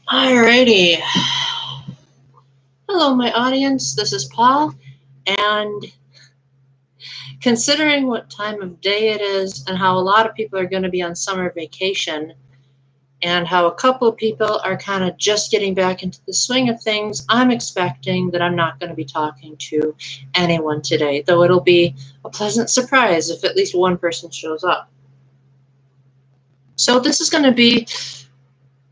Alrighty. Hello, my audience. This is Paul, and considering what time of day it is and how a lot of people are going to be on summer vacation and how a couple of people are kind of just getting back into the swing of things, I'm expecting that I'm not going to be talking to anyone today, though it'll be a pleasant surprise if at least one person shows up. So this is going to be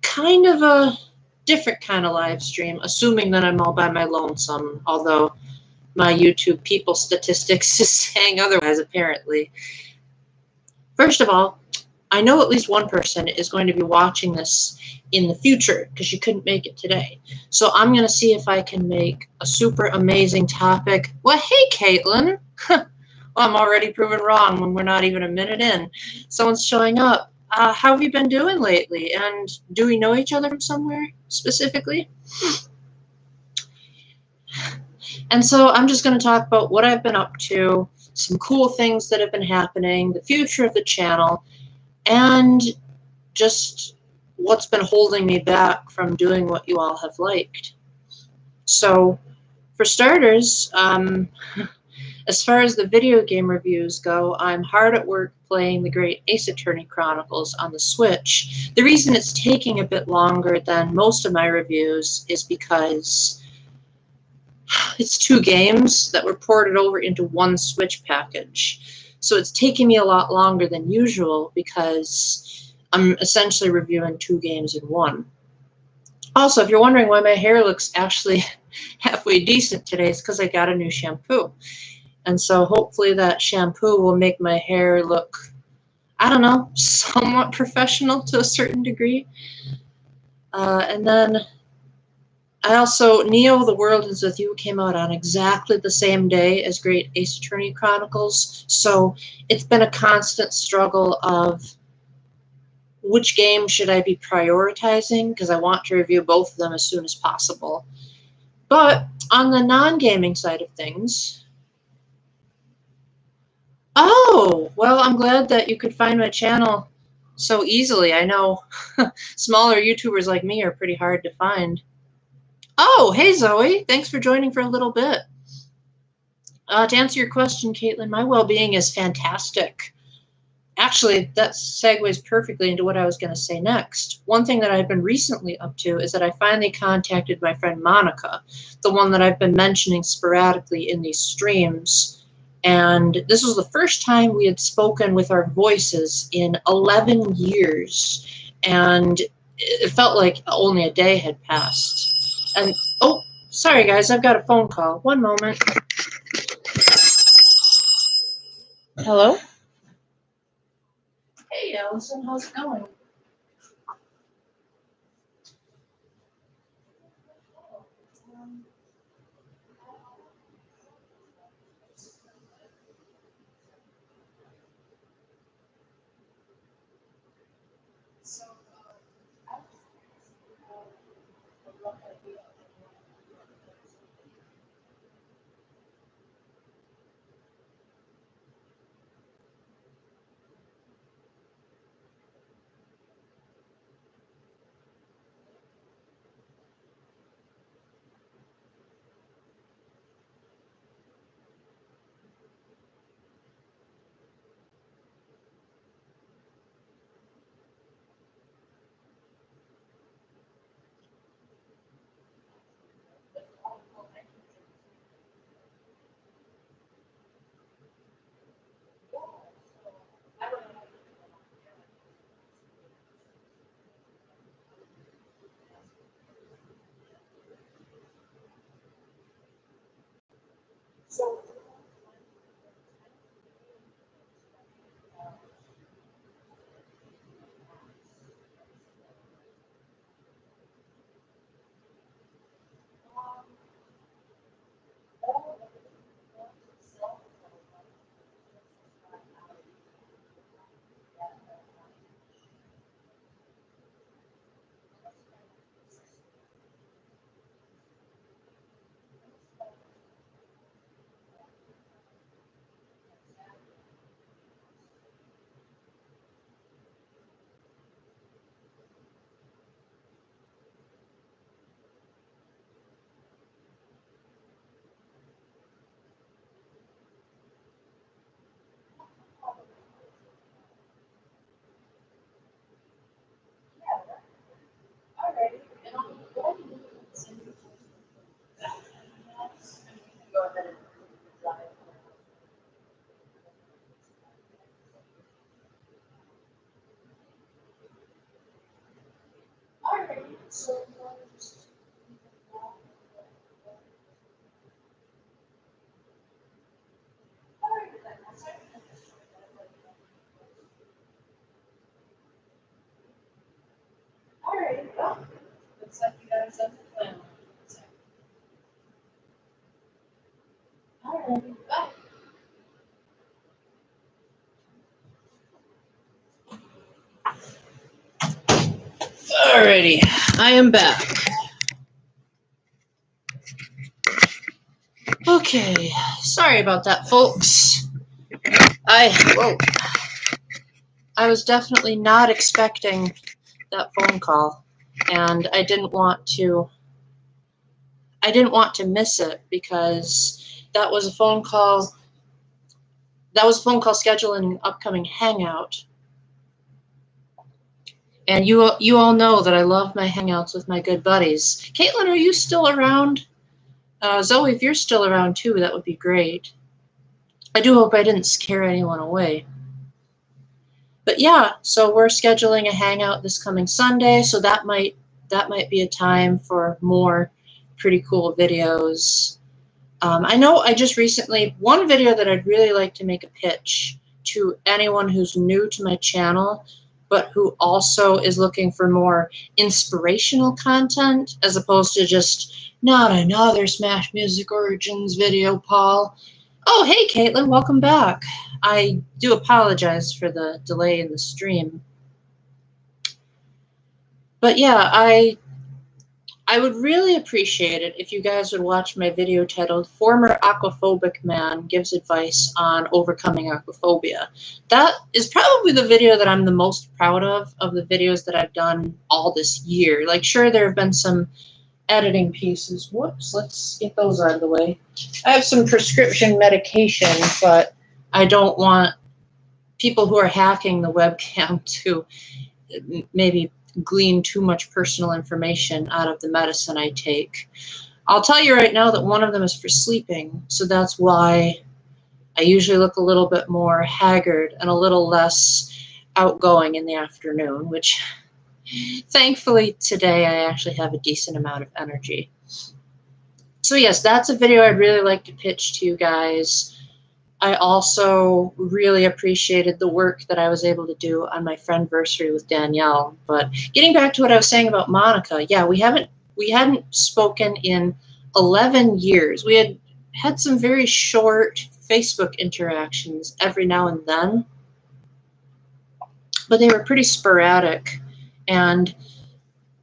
kind of a different kind of live stream, assuming that I'm all by my lonesome, although my YouTube people statistics is saying otherwise, apparently. First of all, I know at least one person is going to be watching this in the future because you couldn't make it today. So I'm going to see if I can make a super amazing topic. Well, hey, Caitlin. Well, I'm already proven wrong when we're not even a minute in. Someone's showing up. How have you been doing lately? And do we know each other from somewhere specifically? And so I'm just going to talk about what I've been up to, some cool things that have been happening, the future of the channel, and just what's been holding me back from doing what you all have liked. So for starters, as far as the video game reviews go, I'm hard at work playing the great Ace Attorney Chronicles on the Switch. The reason it's taking a bit longer than most of my reviews is because it's 2 games that were ported over into one Switch package. So it's taking me a lot longer than usual because I'm essentially reviewing 2 games in one. Also, if you're wondering why my hair looks actually halfway decent today, it's because I got a new shampoo. And so hopefully that shampoo will make my hair look, I don't know, somewhat professional to a certain degree. And then I also, Neo, The World Is With You came out on exactly the same day as Great Ace Attorney Chronicles, so it's been a constant struggle of which game should I be prioritizing, because I want to review both of them as soon as possible. But on the non-gaming side of things, oh, well, I'm glad that you could find my channel so easily. I know smaller YouTubers like me are pretty hard to find. Oh, hey, Zoe. Thanks for joining for a little bit. To answer your question, Caitlin, my well-being is fantastic. Actually, that segues perfectly into what I was going to say next. One thing that I've been recently up to is that I finally contacted my friend Monica, the one that I've been mentioning sporadically in these streams. And this was the first time we had spoken with our voices in 11 years. And it felt like only a day had passed. And, oh, sorry guys, I've got a phone call. One moment. Hello? Hey, Allison, how's it going? Alright, well, looks like you guys have a plan. Alrighty, bye. Alrighty, I am back. Okay, sorry about that, folks. I was definitely not expecting that phone call, and I didn't want to miss it because that was a phone call scheduled in an upcoming hangout. And you all know that I love my hangouts with my good buddies. Caitlin, are you still around? Zoe, if you're still around too, that would be great. I do hope I didn't scare anyone away. But yeah, so we're scheduling a hangout this coming Sunday, so that might be a time for more pretty cool videos. I know I just recently, one video that I'd really like to make a pitch to anyone who's new to my channel, but who also is looking for more inspirational content as opposed to just not another Smash Music Origins video, Paul. Oh, hey, Caitlin, welcome back. I do apologize for the delay in the stream. But yeah, I would really appreciate it if you guys would watch my video titled Former Aquaphobic Man Gives Advice on Overcoming Aquaphobia. That is probably the video that I'm the most proud of the videos that I've done all this year. Like, sure, there have been some editing pieces. Whoops, let's get those out of the way. I have some prescription medication, but I don't want people who are hacking the webcam to maybe glean too much personal information out of the medicine I take. I'll tell you right now that one of them is for sleeping, so that's why I usually look a little bit more haggard and a little less outgoing in the afternoon, which thankfully today I actually have a decent amount of energy. So yes, that's a video I'd really like to pitch to you guys. I also really appreciated the work that I was able to do on my friendversary with Danielle. But getting back to what I was saying about Monica, yeah, we hadn't spoken in 11 years. We had some very short Facebook interactions every now and then, but they were pretty sporadic, and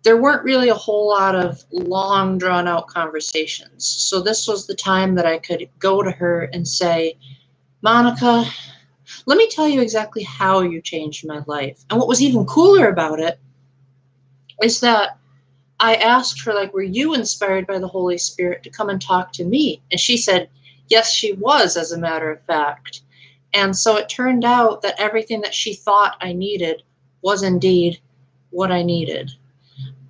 there weren't really a whole lot of long, drawn-out conversations. So this was the time that I could go to her and say, Monica, let me tell you exactly how you changed my life. And what was even cooler about it is that I asked her, like, were you inspired by the Holy Spirit to come and talk to me? And she said, yes, she was, as a matter of fact. And so it turned out that everything that she thought I needed was indeed what I needed.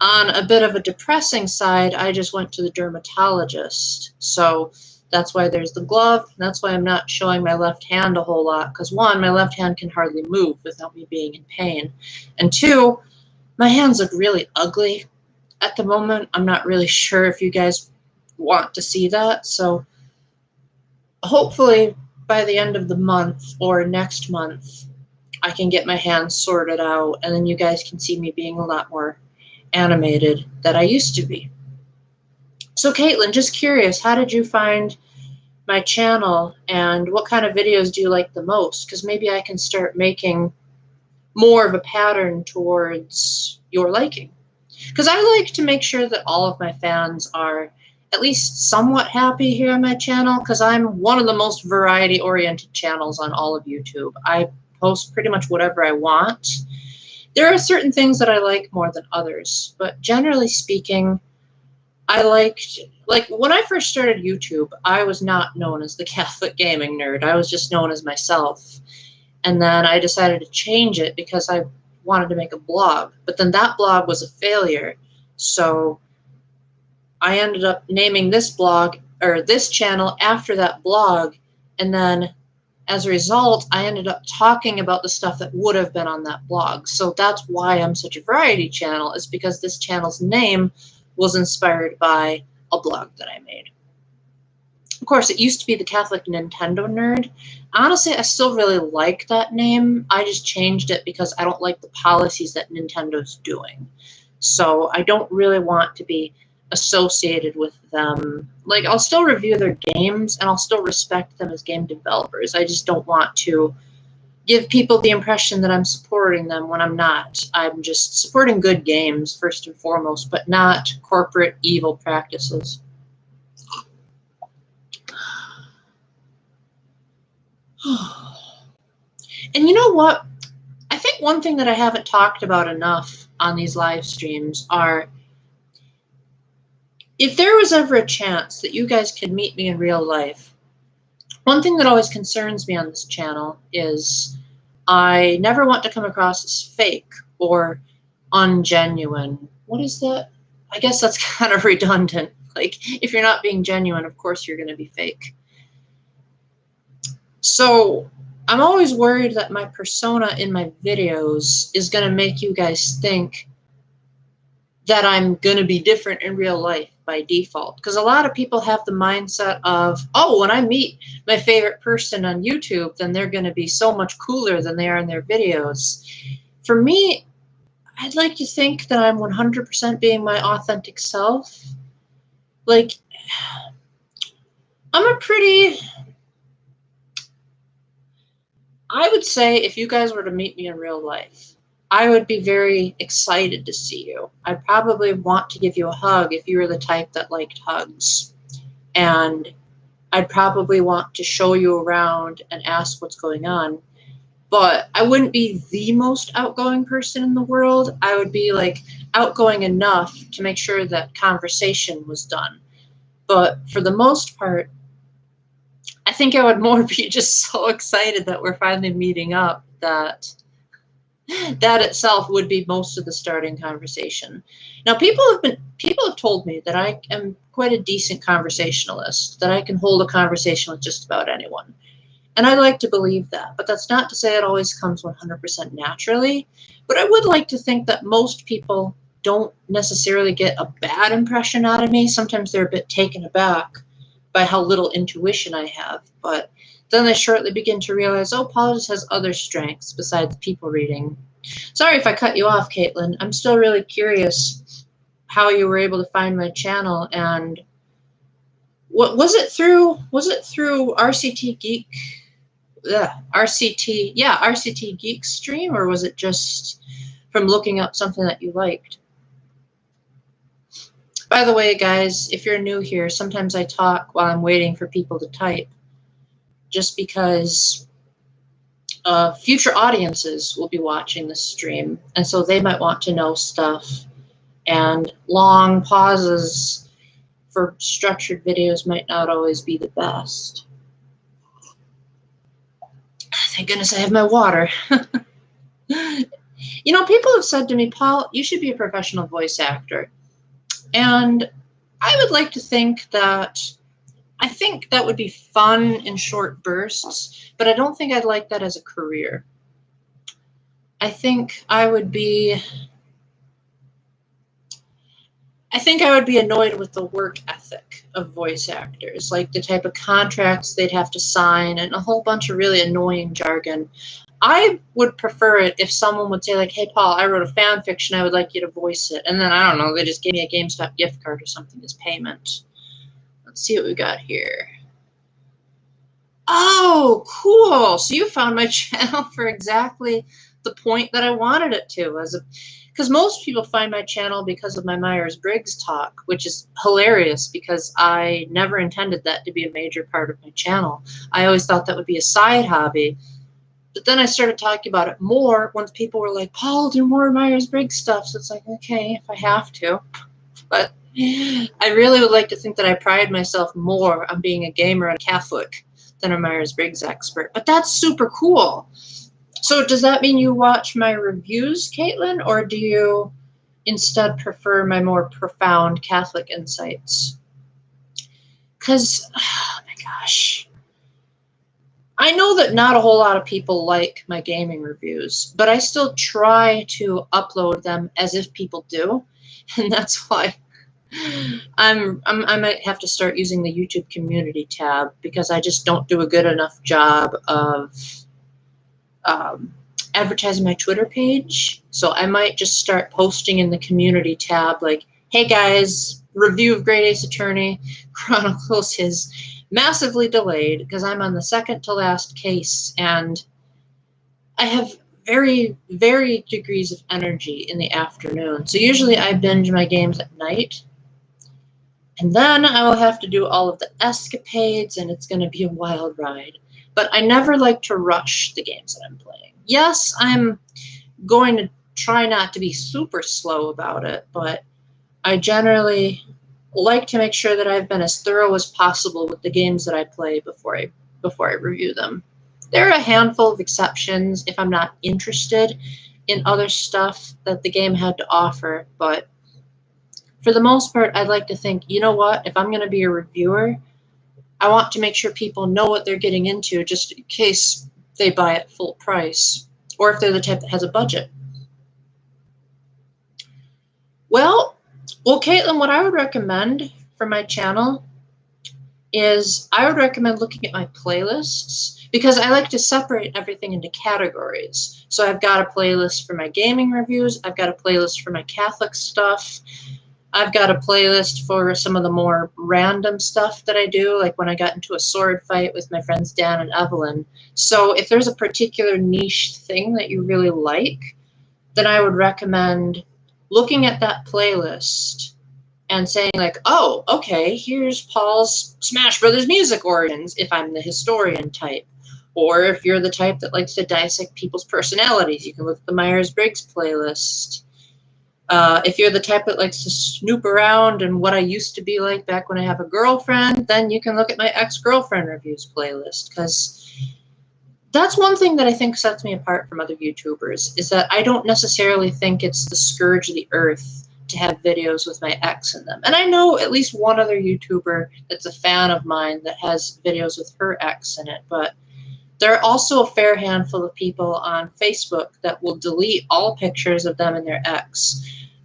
On a bit of a depressing side, I just went to the dermatologist. So that's why there's the glove. That's why I'm not showing my left hand a whole lot, because one, my left hand can hardly move without me being in pain. And two, my hands look really ugly at the moment. I'm not really sure if you guys want to see that. So hopefully by the end of the month or next month, I can get my hands sorted out, and then you guys can see me being a lot more animated than I used to be. So Caitlin, just curious, how did you find my channel, and what kind of videos do you like the most? Because maybe I can start making more of a pattern towards your liking. Because I like to make sure that all of my fans are at least somewhat happy here on my channel, because I'm one of the most variety-oriented channels on all of YouTube. I post pretty much whatever I want. There are certain things that I like more than others, but generally speaking, I liked, like, when I first started YouTube, I was not known as the Catholic gaming nerd. I was just known as myself. And then I decided to change it because I wanted to make a blog. But then that blog was a failure. So I ended up naming this blog, or this channel, after that blog. And then as a result, I ended up talking about the stuff that would have been on that blog. So that's why I'm such a variety channel, is because this channel's name was inspired by a blog that I made. Of course, it used to be the Catholic Nintendo Nerd. Honestly, I still really like that name. I just changed it because I don't like the policies that Nintendo's doing. So I don't really want to be associated with them. Like, I'll still review their games and I'll still respect them as game developers. I just don't want to give people the impression that I'm supporting them when I'm not. I'm just supporting good games first and foremost, but not corporate evil practices. And you know what? I think one thing that I haven't talked about enough on these live streams are, if there was ever a chance that you guys could meet me in real life, one thing that always concerns me on this channel is I never want to come across as fake or ungenuine. What is that? I guess that's kind of redundant. Like, if you're not being genuine, of course you're going to be fake. So I'm always worried that my persona in my videos is going to make you guys think that I'm going to be different in real life by default. Because a lot of people have the mindset of, oh, when I meet my favorite person on YouTube, then they're going to be so much cooler than they are in their videos. For me, I'd like to think that I'm 100% being my authentic self. Like, I would say if you guys were to meet me in real life, I would be very excited to see you. I'd probably want to give you a hug if you were the type that liked hugs. And I'd probably want to show you around and ask what's going on. But I wouldn't be the most outgoing person in the world. I would be like outgoing enough to make sure that conversation was done. But for the most part, I think I would more be just so excited that we're finally meeting up that that itself would be most of the starting conversation. Now, people have told me that I am quite a decent conversationalist, that I can hold a conversation with just about anyone. And I like to believe that, but that's not to say it always comes 100% naturally. But I would like to think that most people don't necessarily get a bad impression out of me. Sometimes they're a bit taken aback by how little intuition I have, but then they shortly begin to realize, oh, Paula just has other strengths besides people reading. Sorry if I cut you off, Caitlin. I'm still really curious how you were able to find my channel, and what was it through? Was it through RCT Geek? RCT Geek stream, or was it just from looking up something that you liked? By the way, guys, if you're new here, sometimes I talk while I'm waiting for people to type, just because future audiences will be watching this stream, and so they might want to know stuff, and long pauses for structured videos might not always be the best. Thank goodness I have my water. You know, people have said to me, Paul, you should be a professional voice actor. And I would like to think that, I think that would be fun in short bursts, but I don't think I'd like that as a career. I think I would be annoyed with the work ethic of voice actors, like the type of contracts they'd have to sign and a whole bunch of really annoying jargon. I would prefer it if someone would say, like, hey, Paul, I wrote a fan fiction, I would like you to voice it. And then, I don't know, they just gave me a GameStop gift card or something as payment. Let's see what we got here. Oh, cool. So you found my channel for exactly the point that I wanted it to. Because most people find my channel because of my Myers-Briggs talk, which is hilarious because I never intended that to be a major part of my channel. I always thought that would be a side hobby. But then I started talking about it more once people were like, Paul, do more Myers-Briggs stuff. So it's like, okay, if I have to. But I really would like to think that I pride myself more on being a gamer and Catholic than a Myers-Briggs expert. But that's super cool. So does that mean you watch my reviews, Caitlin, or do you instead prefer my more profound Catholic insights? Because, oh my gosh, I know that not a whole lot of people like my gaming reviews, but I still try to upload them as if people do, and that's why I might have to start using the YouTube community tab, because I just don't do a good enough job of um, advertising my Twitter page. So I might just start posting in the community tab, like, hey guys, review of Great Ace Attorney chronicles his massively delayed, because I'm on the second to last case, and I have very varied degrees of energy in the afternoon. So usually I binge my games at night, and then I will have to do all of the escapades, and it's going to be a wild ride. But I never like to rush the games that I'm playing. Yes, I'm going to try not to be super slow about it, but I generally like to make sure that I've been as thorough as possible with the games that I play before I review them. There are a handful of exceptions if I'm not interested in other stuff that the game had to offer, but for the most part, I'd like to think, you know what, if I'm going to be a reviewer, I want to make sure people know what they're getting into, just in case they buy it full price, or if they're the type that has a budget. Well, Caitlin, what I would recommend for my channel is I would recommend looking at my playlists, because I like to separate everything into categories. So I've got a playlist for my gaming reviews, I've got a playlist for my Catholic stuff, I've got a playlist for some of the more random stuff that I do, like when I got into a sword fight with my friends Dan and Evelyn. So if there's a particular niche thing that you really like, then I would recommend looking at that playlist and saying like, oh, okay, here's Paul's Smash Brothers music origins, if I'm the historian type. Or if you're the type that likes to dissect people's personalities, you can look at the Myers-Briggs playlist. If you're the type that likes to snoop around and what I used to be like back when I have a girlfriend, then you can look at my ex-girlfriend reviews playlist, because that's one thing that I think sets me apart from other YouTubers, is that I don't necessarily think it's the scourge of the earth to have videos with my ex in them. And I know at least one other YouTuber that's a fan of mine that has videos with her ex in it, but there are also a fair handful of people on Facebook that will delete all pictures of them and their ex.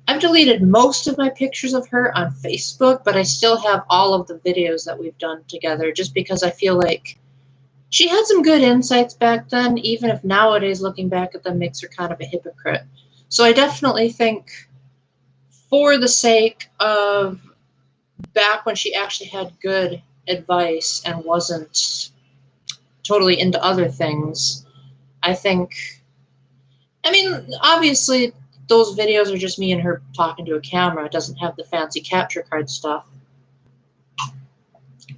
I've deleted most of my pictures of her on Facebook, but I still have all of the videos that we've done together, just because I feel like she had some good insights back then, even if nowadays looking back at them makes her kind of a hypocrite. So I definitely think, for the sake of back when she actually had good advice and wasn't totally into other things, I think, I mean, obviously those videos are just me and her talking to a camera. It doesn't have the fancy capture card stuff.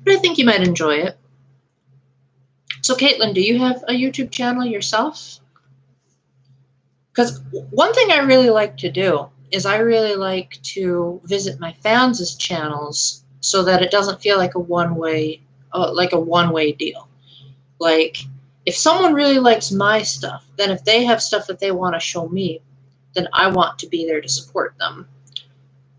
But I think you might enjoy it. So Caitlin, do you have a YouTube channel yourself? Because one thing I really like to do is I really like to visit my fans' channels so that it doesn't feel like a one-way deal. Like, if someone really likes my stuff, then if they have stuff that they want to show me, then I want to be there to support them.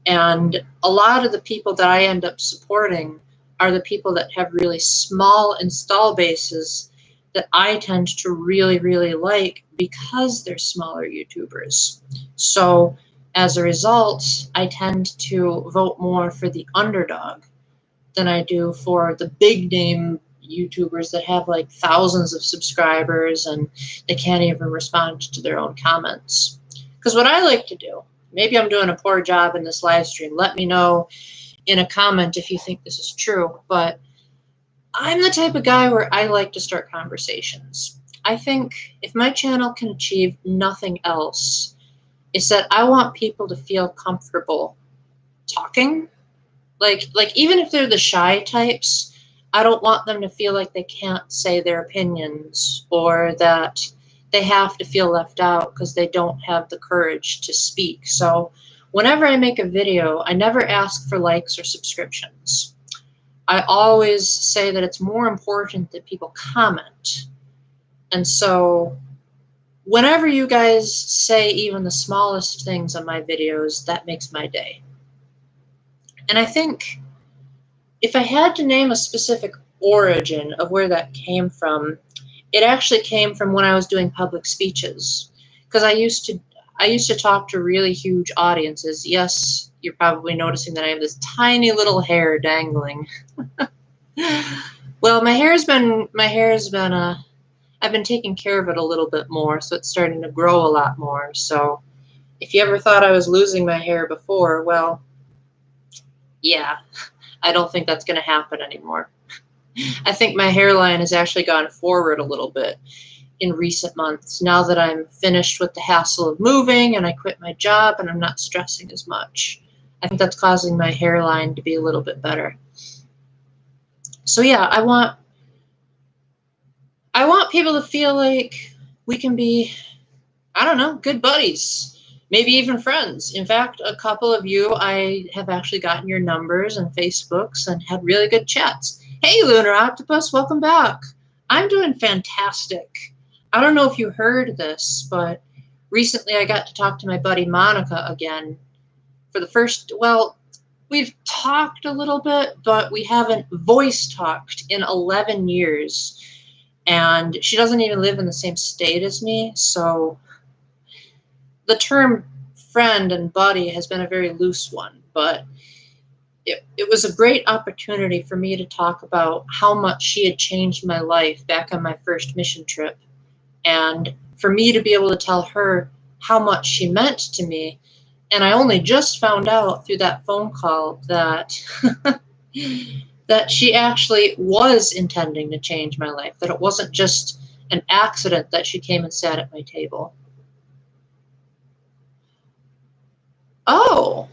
And a lot of the people that I end up supporting are the people that have really small install bases that I tend to really, really like, because they're smaller YouTubers. So as a result, I tend to vote more for the underdog than I do for the big name YouTubers that have like thousands of subscribers and they can't even respond to their own comments. Because what I like to do, maybe I'm doing a poor job in this live stream, let me know in a comment if you think this is true, but I'm the type of guy where I like to start conversations. I think if my channel can achieve nothing else, it's that I want people to feel comfortable talking. Like even if they're the shy types, I don't want them to feel like they can't say their opinions, or that they have to feel left out because they don't have the courage to speak. So whenever I make a video, I never ask for likes or subscriptions. I always say that it's more important that people comment. And so whenever you guys say even the smallest things on my videos, that makes my day. And I think if I had to name a specific origin of where that came from, it actually came from when I was doing public speeches, because I used to talk to really huge audiences. Yes, you're probably noticing that I have this tiny little hair dangling. Well, I've been taking care of it a little bit more, so it's starting to grow a lot more. So if you ever thought I was losing my hair before, well, yeah, I don't think that's going to happen anymore. I think my hairline has actually gone forward a little bit in recent months, now that I'm finished with the hassle of moving and I quit my job and I'm not stressing as much. I think that's causing my hairline to be a little bit better. So yeah, I want people to feel like we can be, I don't know, good buddies, maybe even friends. In fact, a couple of you, I have actually gotten your numbers and Facebooks and had really good chats. Hey, Lunar Octopus, welcome back. I'm doing fantastic. I don't know if you heard this, but recently I got to talk to my buddy Monica again for the first, well, we've talked a little bit, but we haven't voice talked in 11 years. And she doesn't even live in the same state as me, so the term friend and buddy has been a very loose one, but it was a great opportunity for me to talk about how much she had changed my life back on my first mission trip, and for me to be able to tell her how much she meant to me. And I only just found out through that phone call that that she actually was intending to change my life, that it wasn't just an accident that she came and sat at my table. Oh,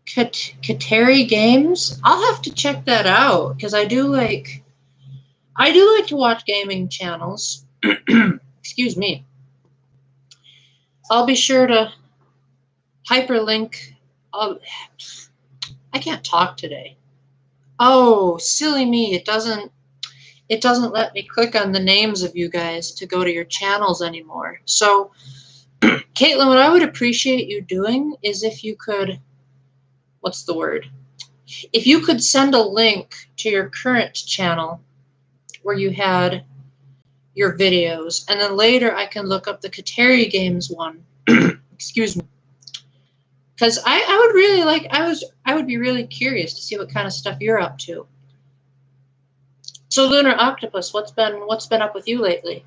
Kateri Games? I'll have to check that out, because I do like to watch gaming channels. Excuse me. I'll be sure to hyperlink. I can't talk today. Oh, silly me. It doesn't let me click on the names of you guys to go to your channels anymore. So, Caitlin, what I would appreciate you doing is if you could, what's the word? If you could send a link to your current channel where you had your videos, and then later I can look up the Kateri Games one. Excuse me. Because I would really like, I would be really curious to see what kind of stuff you're up to. So Lunar Octopus, what's been up with you lately?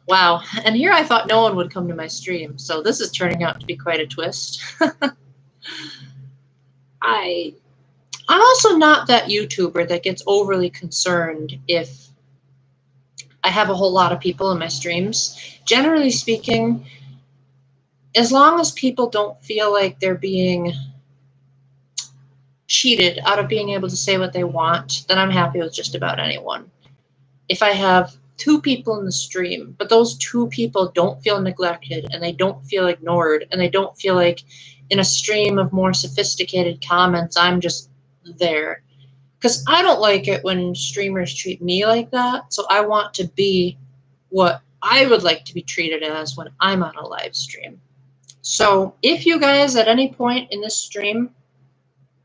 Wow, and here I thought no one would come to my stream, so this is turning out to be quite a twist. I'm also not that YouTuber that gets overly concerned if I have a whole lot of people in my streams. Generally speaking, as long as people don't feel like they're being cheated out of being able to say what they want, then I'm happy with just about anyone. If I have 2 people in the stream, but those 2 people don't feel neglected and they don't feel ignored and they don't feel like in a stream of more sophisticated comments I'm just there. Because I don't like it when streamers treat me like that, so I want to be what I would like to be treated as when I'm on a live stream. So if you guys at any point in this stream,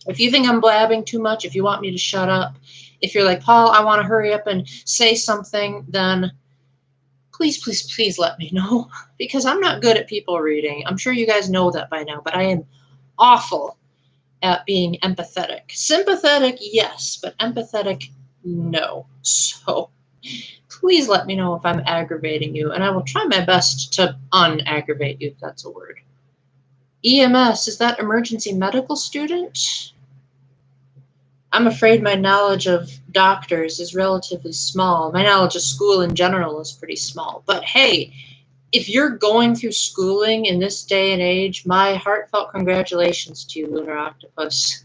if you think I'm blabbing too much, if you want me to shut up, if you're like, Paul, I want to hurry up and say something, then please, please, please let me know, because I'm not good at people reading. I'm sure you guys know that by now, but I am awful at being empathetic. Sympathetic, yes, but empathetic, no. So please let me know if I'm aggravating you, and I will try my best to un-aggravate you, if that's a word. EMS, is that emergency medical student? I'm afraid my knowledge of doctors is relatively small. My knowledge of school in general is pretty small. But hey, if you're going through schooling in this day and age, my heartfelt congratulations to you, Lunar Octopus.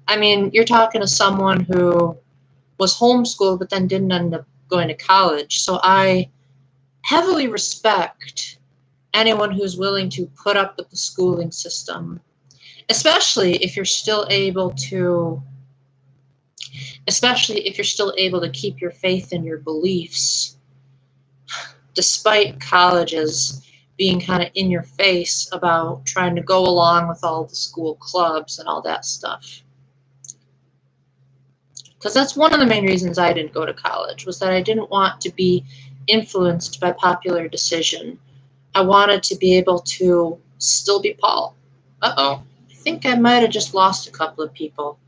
I mean, you're talking to someone who was homeschooled but then didn't end up going to college. So I heavily respect anyone who's willing to put up with the schooling system, especially if you're still able to keep your faith and your beliefs, despite colleges being kind of in your face about trying to go along with all the school clubs and all that stuff. Because that's one of the main reasons I didn't go to college, was that I didn't want to be influenced by popular decision. I wanted to be able to still be Paul. Uh-oh. I think I might have just lost a couple of people.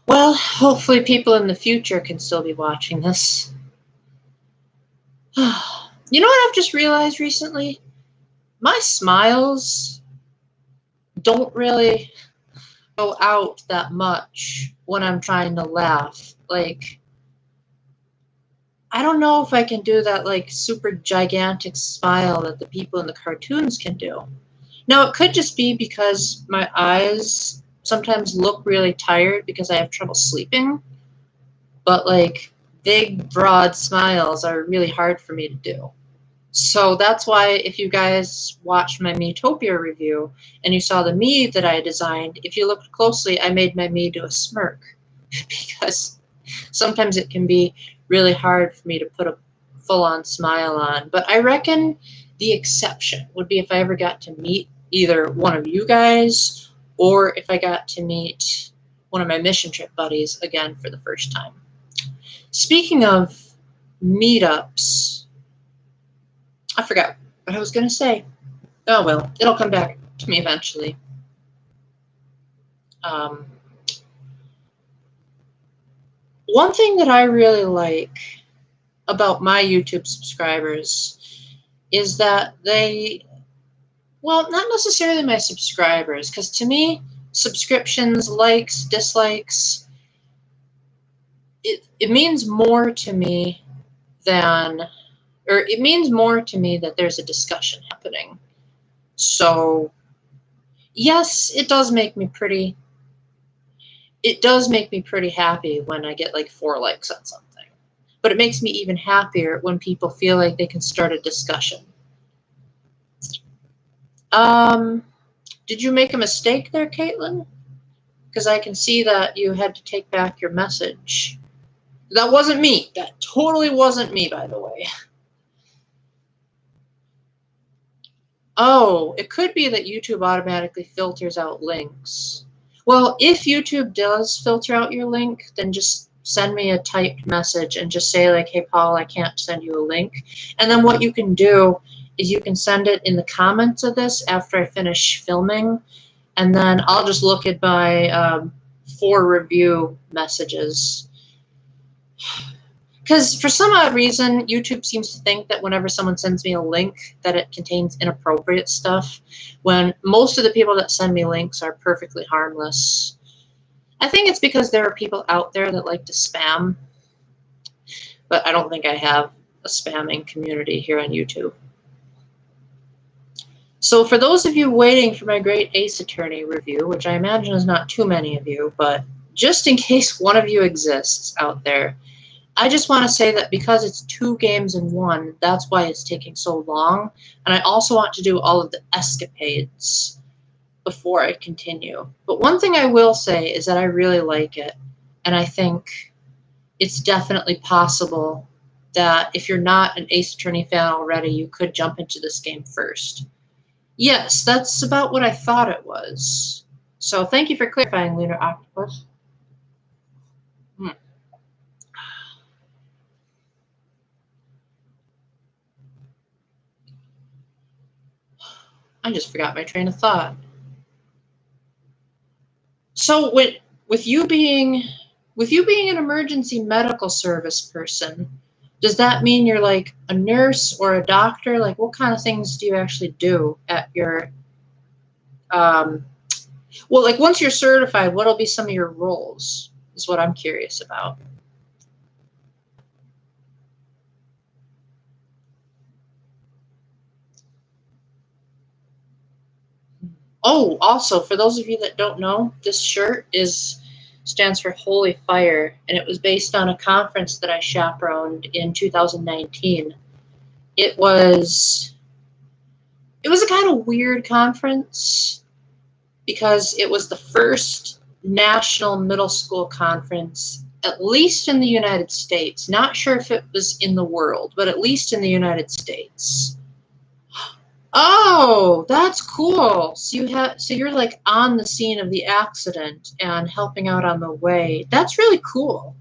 Well, hopefully people in the future can still be watching this. You know what I've just realized recently? My smiles don't really go out that much when I'm trying to laugh. Like, I don't know if I can do that, like, super gigantic smile that the people in the cartoons can do. Now, it could just be because my eyes sometimes look really tired because I have trouble sleeping, but, like, big, broad smiles are really hard for me to do. So that's why if you guys watched my Miitopia review and you saw the Mii that I designed, if you looked closely, I made my Mii do a smirk because sometimes it can be really hard for me to put a full-on smile on. But I reckon the exception would be if I ever got to meet either one of you guys or if I got to meet one of my mission trip buddies again for the first time. Speaking of meetups, I forgot what I was going to say. Oh, well, it'll come back to me eventually. One thing that I really like about my YouTube subscribers is that they, well, not necessarily my subscribers, because to me, subscriptions, likes, dislikes, it means more to me than, or it means more to me that there's a discussion happening. So, yes, it does make me pretty happy when I get like 4 likes on something. But it makes me even happier when people feel like they can start a discussion. Did you make a mistake there, Caitlin? Because I can see that you had to take back your message. That wasn't me. That totally wasn't me, by the way. Oh, it could be that YouTube automatically filters out links. Well, if YouTube does filter out your link, then just send me a typed message and just say, like, hey, Paul, I can't send you a link. And then what you can do is you can send it in the comments of this after I finish filming, and then I'll just look at my for review messages. Because for some odd reason, YouTube seems to think that whenever someone sends me a link that it contains inappropriate stuff, when most of the people that send me links are perfectly harmless. I think it's because there are people out there that like to spam, but I don't think I have a spamming community here on YouTube. So for those of you waiting for my great Ace Attorney review, which I imagine is not too many of you, but just in case one of you exists out there, I just want to say that because it's 2 games in 1, that's why it's taking so long. And I also want to do all of the escapades before I continue. But one thing I will say is that I really like it. And I think it's definitely possible that if you're not an Ace Attorney fan already, you could jump into this game first. Yes, that's about what I thought it was. So thank you for clarifying, Lunar Octopus. I just forgot my train of thought. So with you being an emergency medical service person, does that mean you're like a nurse or a doctor? Like, what kind of things do you actually do at your well, like once you're certified, what'll be some of your roles is what I'm curious about. Oh, also, for those of you that don't know, this shirt stands for Holy Fire, and it was based on a conference that I chaperoned in 2019. It was a kind of weird conference because it was the first national middle school conference at least in the United States. Not sure if it was in the world, but at least in the United States. Oh, that's cool. So you're like on the scene of the accident and helping out on the way. That's really cool.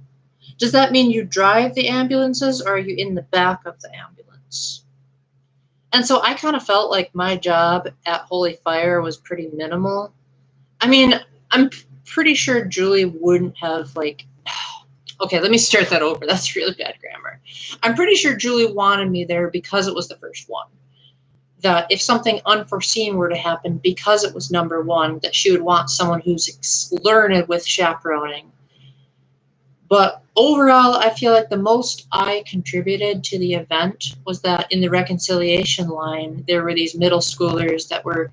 Does that mean you drive the ambulances or are you in the back of the ambulance? And so I kind of felt like my job at Holy Fire was pretty minimal. I mean, I'm pretty sure Julie wouldn't have like, okay, let me start that over. That's really bad grammar. I'm pretty sure Julie wanted me there because it was the first one. That if something unforeseen were to happen because it was number one, that she would want someone who's learned with chaperoning. But overall, I feel like the most I contributed to the event was that in the reconciliation line, there were these middle schoolers that were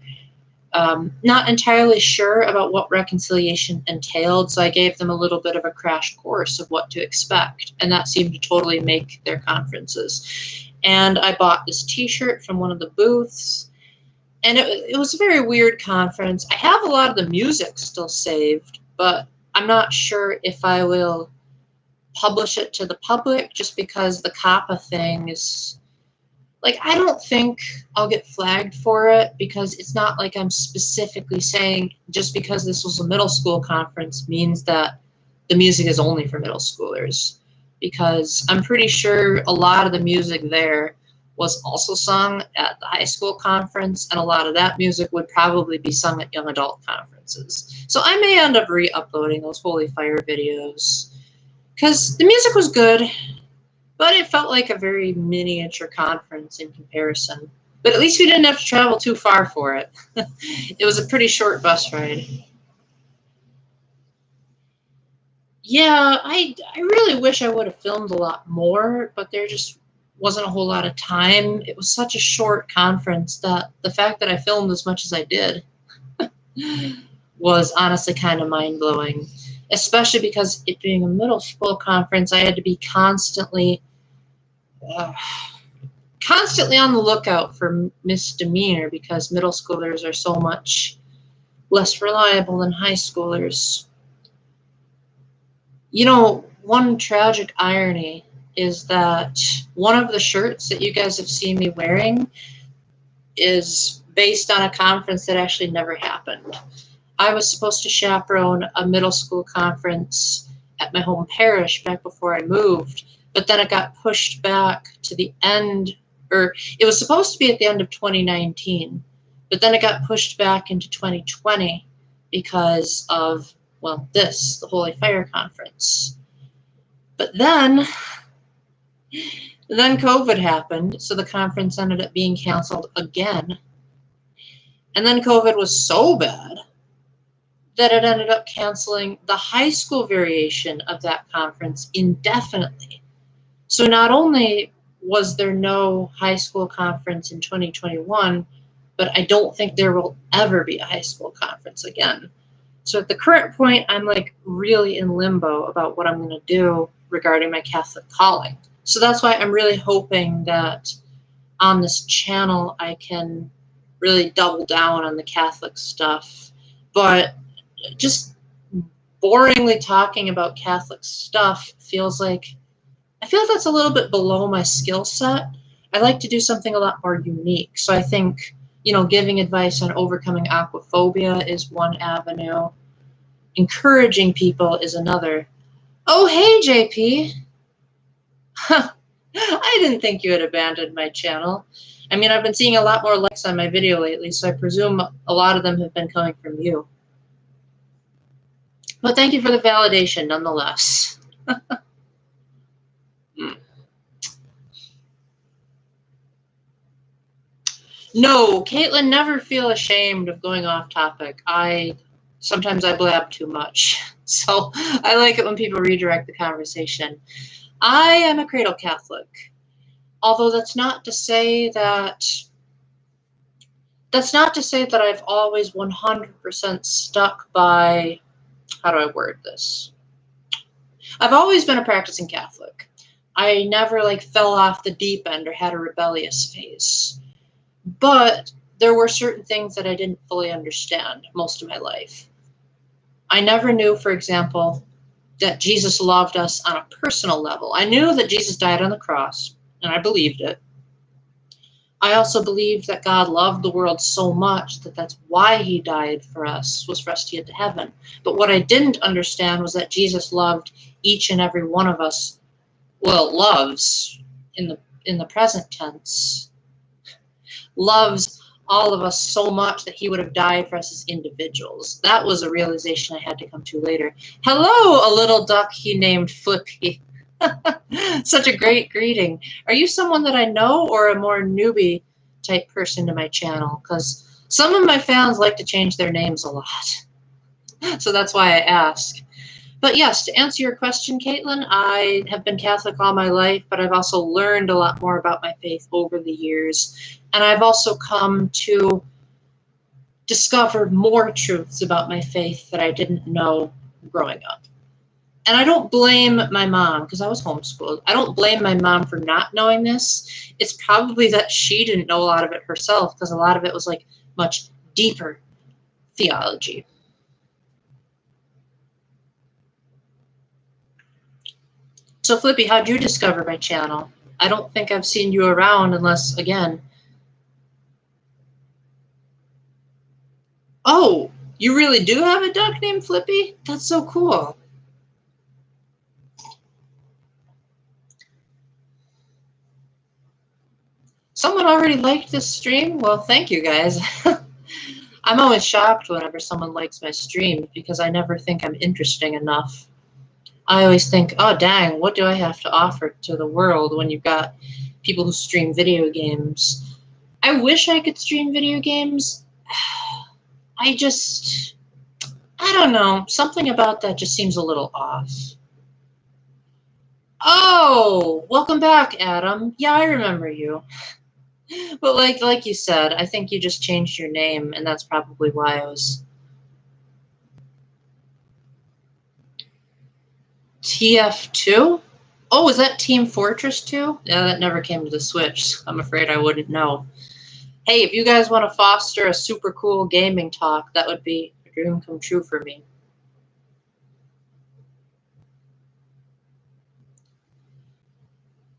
not entirely sure about what reconciliation entailed, so I gave them a little bit of a crash course of what to expect, and that seemed to totally make their conferences. And I bought this t-shirt from one of the booths, and it was a very weird conference. I have a lot of the music still saved, but I'm not sure if I will publish it to the public just because the COPPA thing is, like, I don't think I'll get flagged for it because it's not like I'm specifically saying just because this was a middle school conference means that the music is only for middle schoolers. Because I'm pretty sure a lot of the music there was also sung at the high school conference, and a lot of that music would probably be sung at young adult conferences. So I may end up re-uploading those Holy Fire videos because the music was good, but it felt like a very miniature conference in comparison. But at least we didn't have to travel too far for it. It was a pretty short bus ride. Yeah, I really wish I would have filmed a lot more, but there just wasn't a whole lot of time. It was such a short conference that the fact that I filmed as much as I did was honestly kind of mind-blowing, especially because it being a middle school conference, I had to be constantly on the lookout for misdemeanor because middle schoolers are so much less reliable than high schoolers. You know, one tragic irony is that one of the shirts that you guys have seen me wearing is based on a conference that actually never happened. I was supposed to chaperone a middle school conference at my home parish back before I moved, but then it got pushed back to the end, or it was supposed to be at the end of 2019, but then it got pushed back into 2020 because of, well, the Holy Fire Conference. But then COVID happened, so the conference ended up being canceled again. And then COVID was so bad that it ended up canceling the high school variation of that conference indefinitely. So not only was there no high school conference in 2021, but I don't think there will ever be a high school conference again. So at the current point, I'm like really in limbo about what I'm going to do regarding my Catholic calling. So that's why I'm really hoping that on this channel, I can really double down on the Catholic stuff. But just boringly talking about Catholic stuff feels like, I feel that's a little bit below my skill set. I like to do something a lot more unique. So I think, you know, giving advice on overcoming aquaphobia is one avenue. Encouraging people is another. Oh, hey, JP. I didn't think you had abandoned my channel. I mean, I've been seeing a lot more likes on my video lately, so I presume a lot of them have been coming from you. But thank you for the validation nonetheless. No, Caitlin, never feel ashamed of going off topic. Sometimes I blab too much, so I like it when people redirect the conversation. I am a cradle Catholic, although that's not to say that I've always 100% stuck by, how do I word this? I've always been a practicing Catholic. I never like fell off the deep end or had a rebellious phase. But there were certain things that I didn't fully understand most of my life. I never knew, for example, that Jesus loved us on a personal level. I knew that Jesus died on the cross, and I believed it. I also believed that God loved the world so much that that's why he died for us, was for us to get to heaven. But what I didn't understand was that Jesus loved each and every one of us, well, loves in the present tense, loves all of us so much that he would have died for us as individuals. That was a realization I had to come to later. Hello, a little duck he named Flippy. Such a great greeting. Are you someone that I know or a more newbie type person to my channel? Because some of my fans like to change their names a lot. So that's why I ask. But yes, to answer your question, Caitlin, I have been Catholic all my life, but I've also learned a lot more about my faith over the years. And I've also come to discover more truths about my faith that I didn't know growing up. And I don't blame my mom, because I was homeschooled. I don't blame my mom for not knowing this. It's probably that she didn't know a lot of it herself, because a lot of it was like much deeper theology. So Flippy, how'd you discover my channel? I don't think I've seen you around unless, again. Oh, you really do have a duck named Flippy? That's so cool. Someone already liked this stream? Well, thank you guys. I'm always shocked whenever someone likes my stream because I never think I'm interesting enough. I always think, oh dang, what do I have to offer to the world when you've got people who stream video games? I wish I could stream video games. I don't know. Something about that just seems a little off. Oh, welcome back, Adam. Yeah, I remember you. But like you said, I think you just changed your name, and that's probably why I was... TF2? Oh, is that Team Fortress 2? Yeah, that never came to the Switch. I'm afraid I wouldn't know. Hey, if you guys want to foster a super cool gaming talk, that would be a dream come true for me.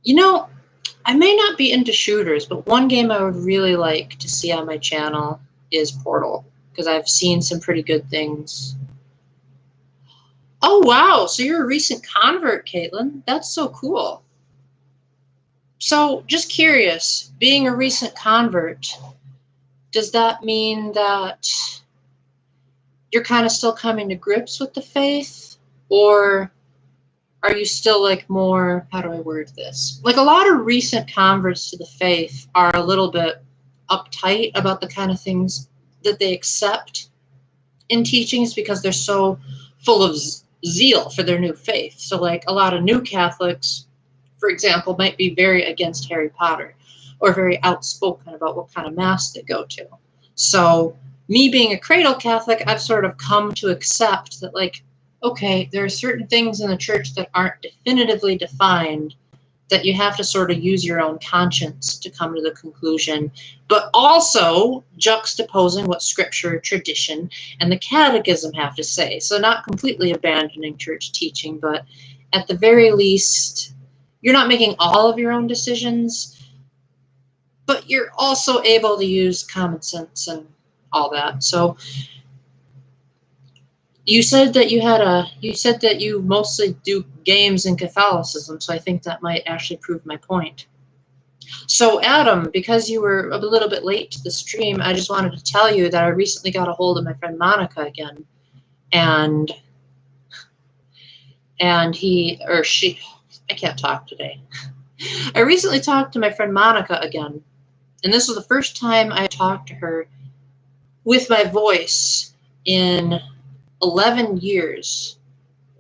You know, I may not be into shooters, but one game I would really like to see on my channel is Portal, because I've seen some pretty good things. Oh, wow. So you're a recent convert, Caitlin. That's so cool. So just curious, being a recent convert, does that mean that you're kind of still coming to grips with the faith? Or are you still like more, how do I word this? Like a lot of recent converts to the faith are a little bit uptight about the kind of things that they accept in teachings because they're so full of zeal for their new faith. So like a lot of new Catholics, for example, might be very against Harry Potter or very outspoken about what kind of mass they go to. So me being a cradle Catholic, I've sort of come to accept that, like, okay, there are certain things in the church that aren't definitively defined, that you have to sort of use your own conscience to come to the conclusion, but also juxtaposing what scripture, tradition, and the catechism have to say. So not completely abandoning church teaching, but at the very least, you're not making all of your own decisions, but you're also able to use common sense and all that. So you said that you mostly do games in Catholicism, so I think that might actually prove my point. So Adam, because you were a little bit late to the stream, I just wanted to tell you that I recently got a hold of my friend Monica again, and he or she, I can't talk today. I recently talked to my friend Monica again, and this was the first time I talked to her with my voice in 11 years.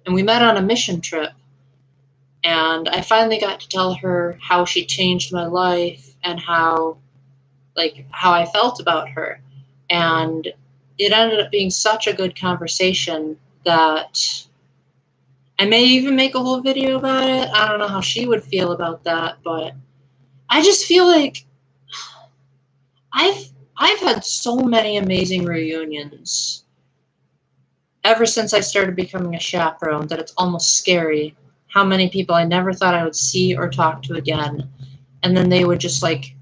And we met on a mission trip. And I finally got to tell her how she changed my life and how I felt about her. And it ended up being such a good conversation that I may even make a whole video about it. I don't know how she would feel about that, but I just feel like I've had so many amazing reunions ever since I started becoming a chaperone that it's almost scary how many people I never thought I would see or talk to again. And then they would just like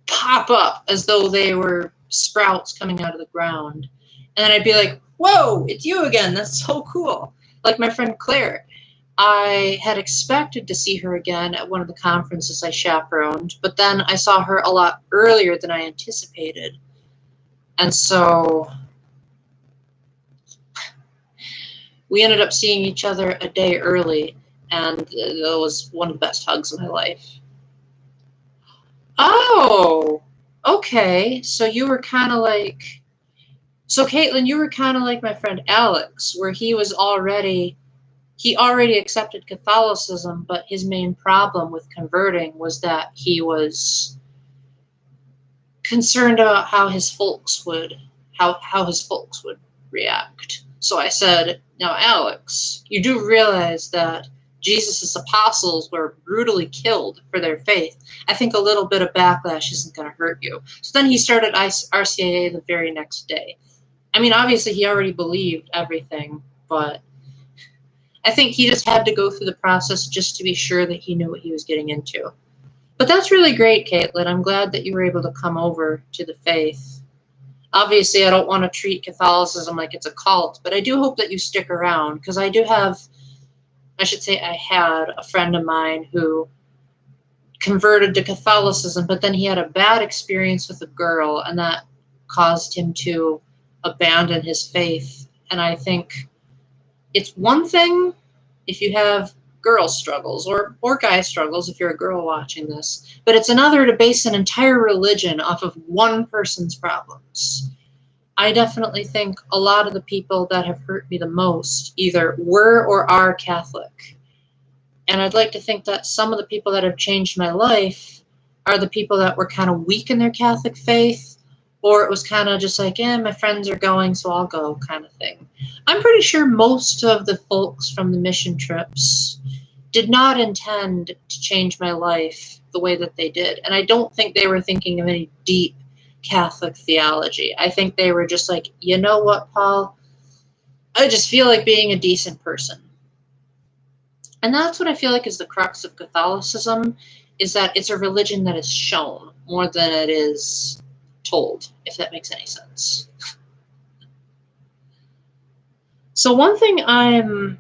pop up as though they were sprouts coming out of the ground. And then I'd be like, whoa, it's you again. That's so cool. Like my friend Claire. I had expected to see her again at one of the conferences I chaperoned, but then I saw her a lot earlier than I anticipated. And so we ended up seeing each other a day early, and that was one of the best hugs of my life. Oh, okay. So you were kind of like, so Caitlin, you were kind of like my friend Alex, where he already accepted Catholicism, but his main problem with converting was that he was concerned about how his folks would react. So I said, now Alex, you do realize that Jesus' apostles were brutally killed for their faith. I think a little bit of backlash isn't going to hurt you. So then he started RCIA the very next day. I mean, obviously he already believed everything, but I think he just had to go through the process just to be sure that he knew what he was getting into. But that's really great, Caitlin. I'm glad that you were able to come over to the faith. Obviously, I don't want to treat Catholicism like it's a cult, but I do hope that you stick around, because I had a friend of mine who converted to Catholicism, but then he had a bad experience with a girl, and that caused him to abandon his faith. And I think it's one thing if you have girl struggles or guy struggles if you're a girl watching this, but it's another to base an entire religion off of one person's problems. I definitely think a lot of the people that have hurt me the most either were or are Catholic. And I'd like to think that some of the people that have changed my life are the people that were kind of weak in their Catholic faith, or it was kind of just like, my friends are going, so I'll go kind of thing. I'm pretty sure most of the folks from the mission trips did not intend to change my life the way that they did. And I don't think they were thinking of any deep Catholic theology. I think they were just like, you know what, Paul? I just feel like being a decent person. And that's what I feel like is the crux of Catholicism, is that it's a religion that is shown more than it is told, if that makes any sense. So one thing I'm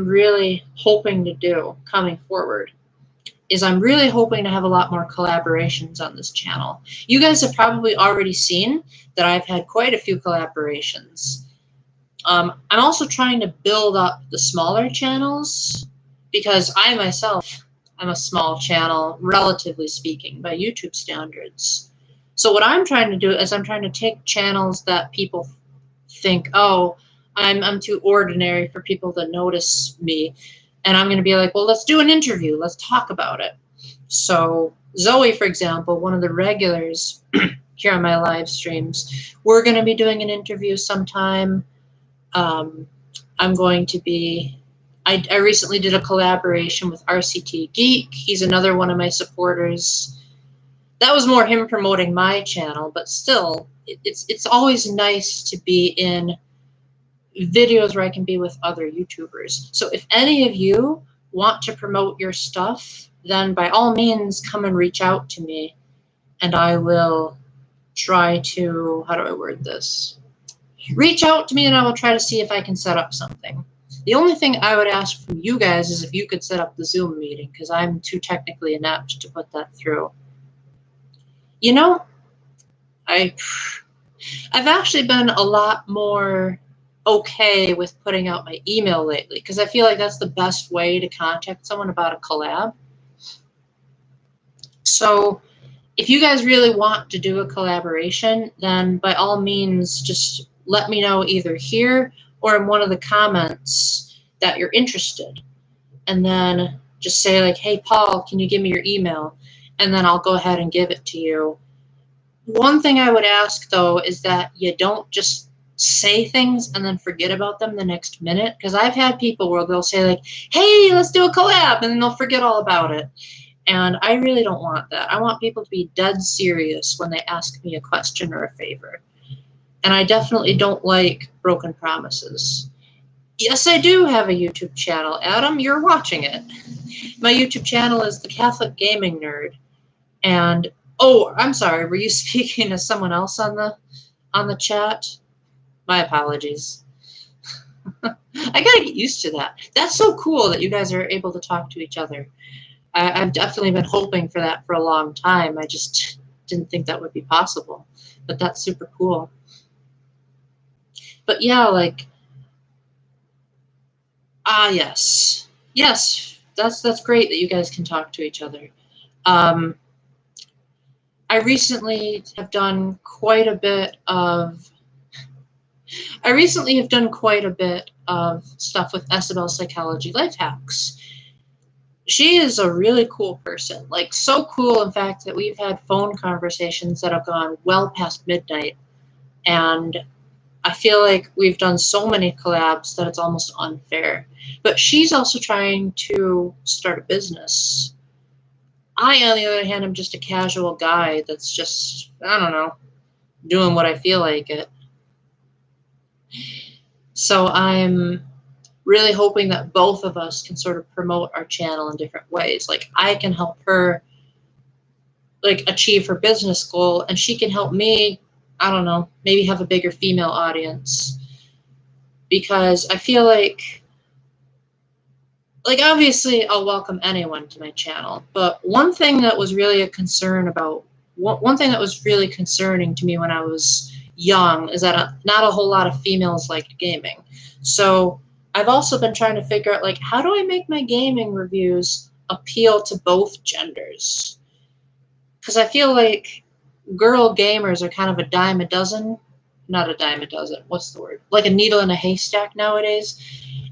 really hoping to do coming forward is I'm really hoping to have a lot more collaborations on this channel. You guys have probably already seen that I've had quite a few collaborations. I'm also trying to build up the smaller channels, because I myself am a small channel, relatively speaking, by YouTube standards. So what I'm trying to do is I'm trying to take channels that people think, oh, I'm too ordinary for people to notice me, and I'm going to be like, well, let's do an interview. Let's talk about it. So Zoe, for example, one of the regulars here on my live streams, we're going to be doing an interview sometime. I'm going to be, I recently did a collaboration with RCT Geek. He's another one of my supporters. That was more him promoting my channel, but still, it's always nice to be in videos where I can be with other YouTubers. So if any of you want to promote your stuff, then by all means come and reach out to me, and I will try to, how do I word this? Reach out to me and I will try to see if I can set up something. The only thing I would ask from you guys is if you could set up the Zoom meeting, because I'm too technically inept to put that through. You know, I've actually been a lot more okay with putting out my email lately, because I feel like that's the best way to contact someone about a collab. So if you guys really want to do a collaboration, then by all means just let me know either here or in one of the comments that you're interested. And then just say like, hey, Paul, can you give me your email? And then I'll go ahead and give it to you. One thing I would ask, though, is that you don't just say things and then forget about them the next minute. Because I've had people where they'll say like, hey, let's do a collab, and then they'll forget all about it. And I really don't want that. I want people to be dead serious when they ask me a question or a favor. And I definitely don't like broken promises. Yes, I do have a YouTube channel. Adam, you're watching it. My YouTube channel is The Catholic Gaming Nerd. And, oh, I'm sorry, were you speaking to someone else on the chat? My apologies. I gotta get used to that. That's so cool that you guys are able to talk to each other. I've definitely been hoping for that for a long time. I just didn't think that would be possible. But that's super cool. But yeah, like, yes. Yes, that's great that you guys can talk to each other. I recently have done quite a bit of stuff with Isabel Psychology Life Hacks. She is a really cool person, like so cool, in fact, that we've had phone conversations that have gone well past midnight. And I feel like we've done so many collabs that it's almost unfair. But she's also trying to start a business. I, on the other hand, am just a casual guy that's just, I don't know, doing what I feel like it. So I'm really hoping that both of us can sort of promote our channel in different ways. Like, I can help her, like, achieve her business goal, and she can help me, I don't know, maybe have a bigger female audience. Because I feel like obviously I'll welcome anyone to my channel, but one thing that was really one thing that was really concerning to me when I was young is that not a whole lot of females liked gaming. So I've also been trying to figure out, like, how do I make my gaming reviews appeal to both genders? Because I feel like girl gamers are kind of a dime a dozen. Not a dime a dozen, what's the word? Like a needle in a haystack nowadays.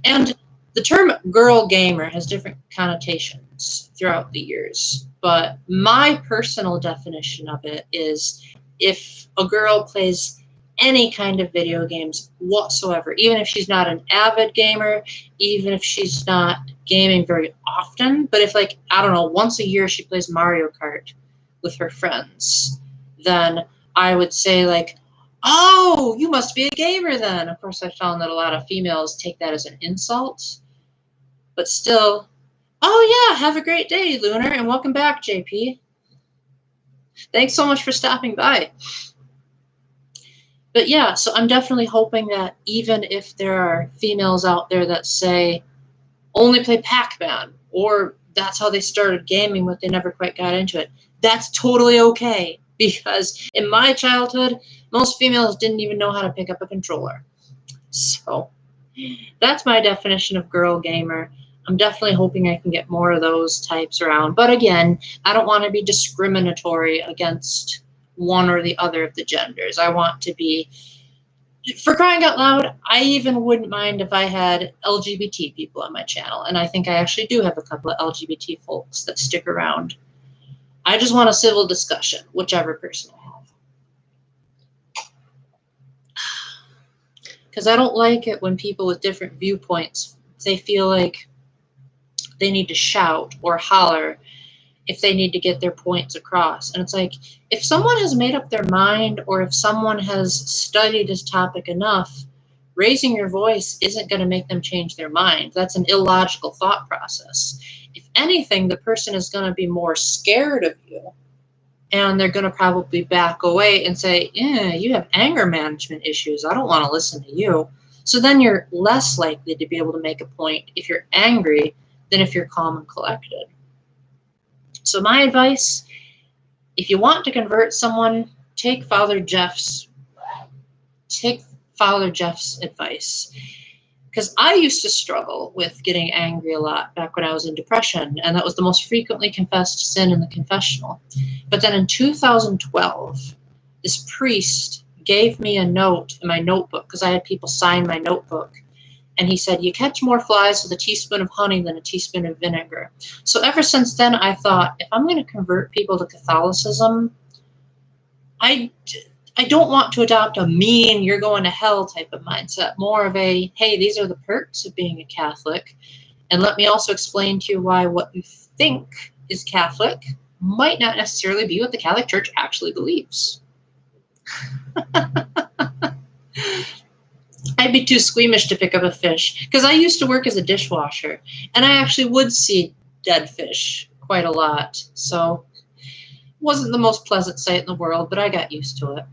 And the term girl gamer has different connotations throughout the years, but my personal definition of it is if a girl plays any kind of video games whatsoever, even if she's not an avid gamer, even if she's not gaming very often, but if, like, I don't know, once a year she plays Mario Kart with her friends, then I would say, like, oh, you must be a gamer then. Of course, I found that a lot of females take that as an insult. But still, oh yeah, have a great day, Lunar, and welcome back, JP. Thanks so much for stopping by. But yeah, so I'm definitely hoping that even if there are females out there that say only play Pac-Man, or that's how they started gaming but they never quite got into it, that's totally okay. Because in my childhood, most females didn't even know how to pick up a controller. So that's my definition of girl gamer. I'm definitely hoping I can get more of those types around. But again, I don't want to be discriminatory against one or the other of the genders. I want to be, for crying out loud, I even wouldn't mind if I had LGBT people on my channel. And I think I actually do have a couple of LGBT folks that stick around. I just want a civil discussion, whichever person I have. Because I don't like it when people with different viewpoints, they feel like they need to shout or holler if they need to get their points across. And it's like, if someone has made up their mind, or if someone has studied this topic enough, raising your voice isn't going to make them change their mind. That's an illogical thought process. If anything, the person is going to be more scared of you, and they're going to probably back away and say, yeah, you have anger management issues. I don't want to listen to you. So then you're less likely to be able to make a point if you're angry than if you're calm and collected. So my advice, if you want to convert someone, take Father Jeff's advice. Because I used to struggle with getting angry a lot back when I was in depression, and that was the most frequently confessed sin in the confessional. But then in 2012, this priest gave me a note in my notebook, because I had people sign my notebook. And he said, you catch more flies with a teaspoon of honey than a teaspoon of vinegar. So ever since then, I thought, if I'm going to convert people to Catholicism, I don't want to adopt a mean, you're going to hell type of mindset. More of a, hey, these are the perks of being a Catholic. And let me also explain to you why what you think is Catholic might not necessarily be what the Catholic Church actually believes. I'd be too squeamish to pick up a fish because I used to work as a dishwasher and I actually would see dead fish quite a lot. So it wasn't the most pleasant sight in the world, but I got used to it.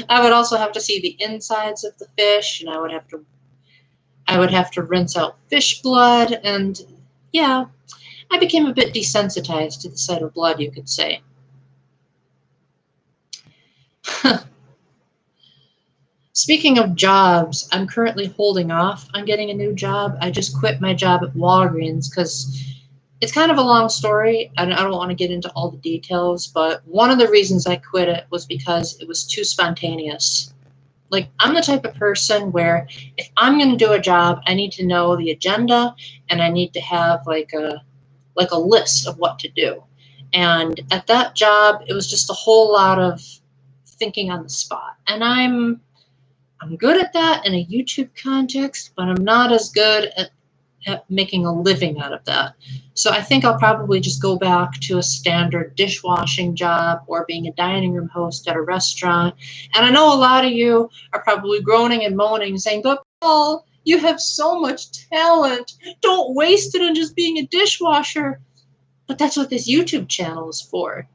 I would also have to see the insides of the fish, and I would have to rinse out fish blood, and yeah, I became a bit desensitized to the sight of blood, you could say. Speaking of jobs, I'm currently holding off on getting a new job. I just quit my job at Walgreens because it's kind of a long story, and I don't want to get into all the details, but one of the reasons I quit it was because it was too spontaneous. Like, I'm the type of person where if I'm going to do a job, I need to know the agenda and I need to have like a list of what to do. And at that job, it was just a whole lot of thinking on the spot. And I'm good at that in a YouTube context, but I'm not as good at making a living out of that. So I think I'll probably just go back to a standard dishwashing job or being a dining room host at a restaurant. And I know a lot of you are probably groaning and moaning, saying, "But Paul, you have so much talent. Don't waste it on just being a dishwasher." But that's what this YouTube channel is for.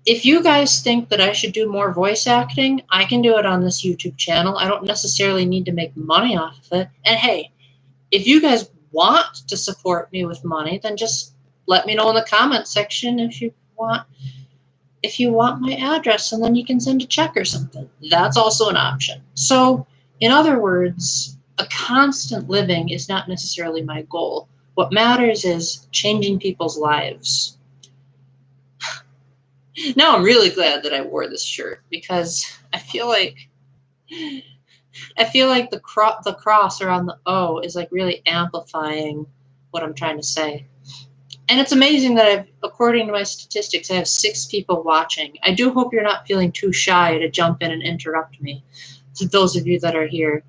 If you guys think that I should do more voice acting, I can do it on this YouTube channel. I don't necessarily need to make money off of it. And hey, if you guys want to support me with money, then just let me know in the comment section if you want my address, and then you can send a check or something. That's also an option. So, in other words, a constant living is not necessarily my goal. What matters is changing people's lives. Now I'm really glad that I wore this shirt because I feel like the cross around the O is like really amplifying what I'm trying to say. And it's amazing that according to my statistics, I have 6 people watching. I do hope you're not feeling too shy to jump in and interrupt me, to those of you that are here.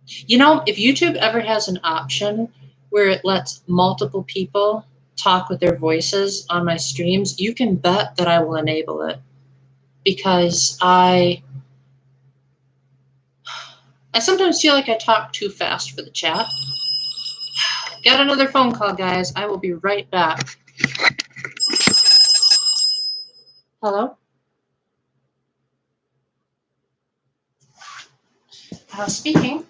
You know, if YouTube ever has an option where it lets multiple people talk with their voices on my streams, you can bet that I will enable it. Because I sometimes feel like I talk too fast for the chat. Got another phone call, guys. I will be right back. Hello? Speaking.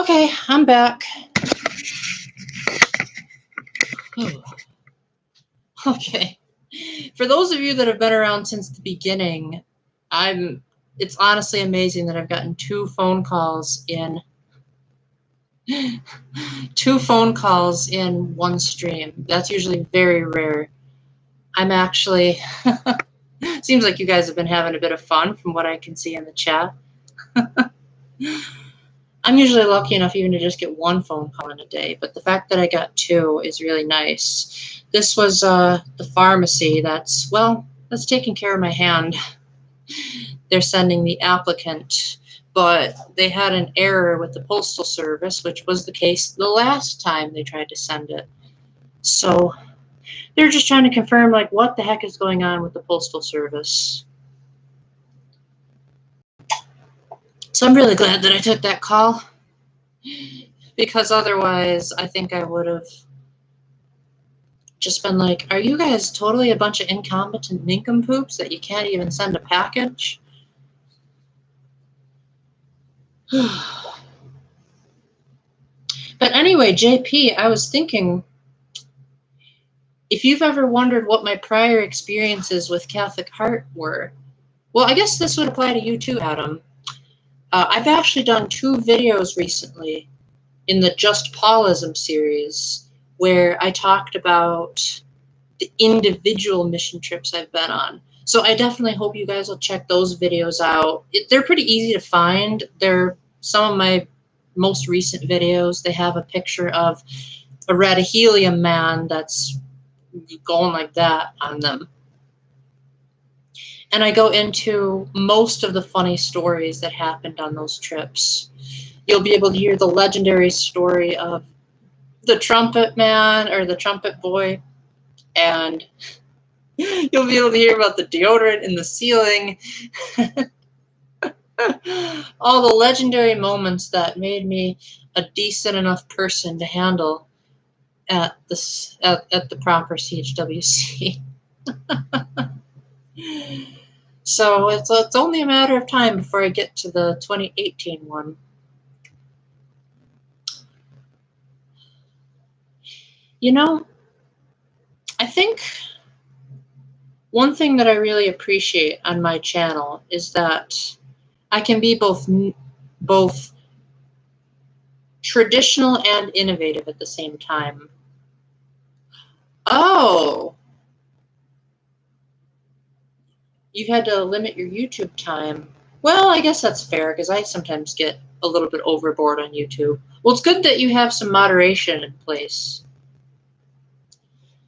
Okay, I'm back. Okay. For those of you that have been around since the beginning, it's honestly amazing that I've gotten two phone calls in one stream. That's usually very rare. I'm actually seems like you guys have been having a bit of fun from what I can see in the chat. I'm usually lucky enough even to just get one phone call in a day, but the fact that I got two is really nice. This was the pharmacy that's taking care of my hand. They're sending the applicant, but they had an error with the postal service, which was the case the last time they tried to send it. So they're just trying to confirm, like, what the heck is going on with the postal service. So I'm really glad that I took that call, because otherwise I think I would have just been like, are you guys totally a bunch of incompetent nincompoops that you can't even send a package? But anyway, JP, I was thinking, if you've ever wondered what my prior experiences with Catholic Heart were, well, I guess this would apply to you too, Adam. I've actually done 2 videos recently in the Just Paulism series where I talked about the individual mission trips I've been on. So I definitely hope you guys will check those videos out. They're pretty easy to find. They're some of my most recent videos. They have a picture of a radihelium man that's going like that on them. And I go into most of the funny stories that happened on those trips. You'll be able to hear the legendary story of the trumpet man or the trumpet boy, and you'll be able to hear about the deodorant in the ceiling. All the legendary moments that made me a decent enough person to handle at the proper CHWC. So it's only a matter of time before I get to the 2018 one. You know, I think one thing that I really appreciate on my channel is that I can be both traditional and innovative at the same time. Oh, you had to limit your YouTube time. Well, I guess that's fair, because I sometimes get a little bit overboard on YouTube. Well, it's good that you have some moderation in place.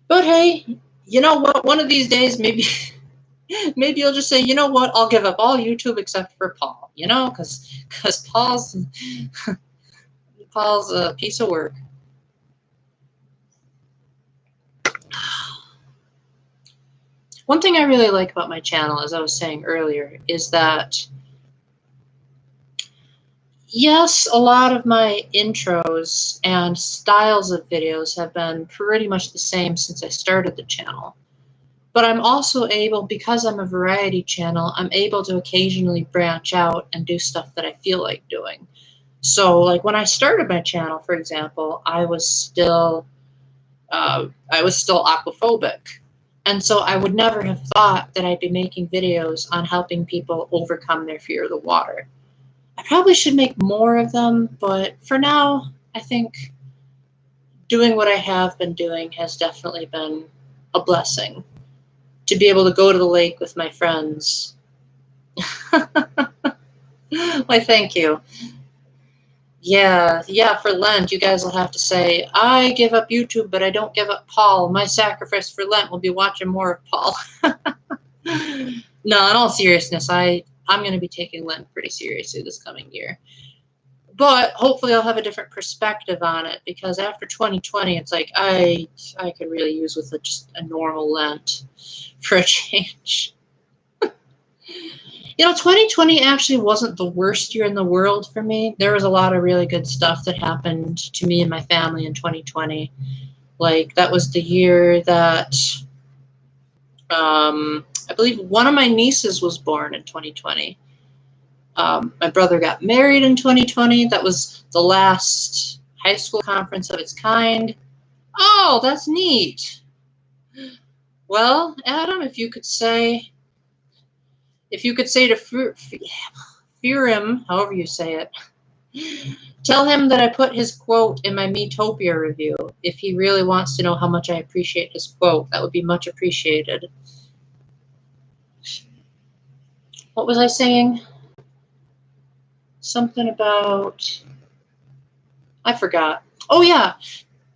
But hey, you know what? One of these days, maybe you'll just say, you know what? I'll give up all YouTube except for Paul. You know, because Paul's a piece of work. One thing I really like about my channel, as I was saying earlier, is that yes, a lot of my intros and styles of videos have been pretty much the same since I started the channel. But I'm also able, because I'm a variety channel, I'm able to occasionally branch out and do stuff that I feel like doing. So, like when I started my channel, for example, I was still aquaphobic. And so I would never have thought that I'd be making videos on helping people overcome their fear of the water. I probably should make more of them, but for now, I think doing what I have been doing has definitely been a blessing. To be able to go to the lake with my friends. Why, thank you. Yeah, for Lent, you guys will have to say, I give up YouTube, but I don't give up Paul. My sacrifice for Lent will be watching more of Paul. No, in all seriousness, I'm going to be taking Lent pretty seriously this coming year. But hopefully I'll have a different perspective on it, because after 2020, it's like I could really use with just a normal Lent for a change. You know, 2020 actually wasn't the worst year in the world for me. There was a lot of really good stuff that happened to me and my family in 2020. Like, that was the year that I believe one of my nieces was born in 2020. My brother got married in 2020. That was the last high school conference of its kind. Oh, that's neat. Well, Adam, if you could say to Furim, however you say it, tell him that I put his quote in my Metopia review. If he really wants to know how much I appreciate his quote, that would be much appreciated. What was I saying? Something about, I forgot. Oh yeah.